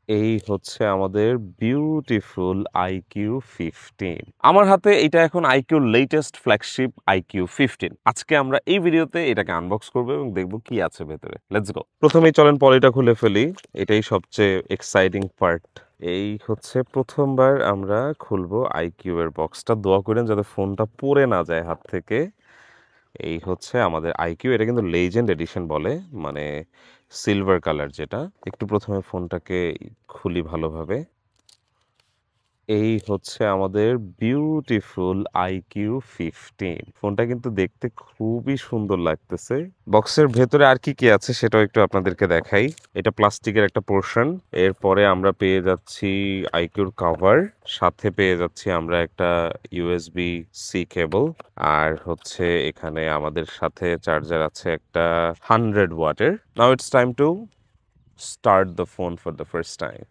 এই হচ্ছে আমাদের বিউটিফুল iQ15। আমার হাতে এটা এখন iQর লেটেস্ট ফ্ল্যাগশিপ iQ15। আজকে আমরা এই ভিডিওতে এটাকে আনবক্স করবো এবং দেখবো কি আছে ভেতরে। Let's go. প্রথমেই চলেন পলিটা খুলে ফেলি, এটাই সবচেয়ে এক্সাইটিং পার্ট। এই হচ্ছে প্রথমবার আমরা খুলবো iQ এর বক্সটা। দোয়া করেন যাতে ফোনটা পড়ে না যায় হাত থেকে। এই হচ্ছে আমাদের iQ, এটা কিন্তু লেজেন্ড এডিশন বলে, মানে সিলভার কালার যেটা। একটু প্রথমে ফোনটাকে খুলি ভালোভাবে। এই হচ্ছে আমাদের বিউটিফুল iQ15। ফোনটা কিন্তু দেখতে খুবই সুন্দর লাগতেছে। বক্সের ভেতরে আর কি কি আছে সেটাও একটু আপনাদেরকে দেখাই। এটা প্লাস্টিকের একটা পোর্শন। এরপরে আমরা পেয়ে যাচ্ছি iQর কভার, সাথে পেয়ে যাচ্ছি আমরা একটা ইউএসবি সি কেবল, আর হচ্ছে এখানে আমাদের সাথে চার্জার আছে একটা 100 ওয়াটের। Now it's time to start the phone for the first time.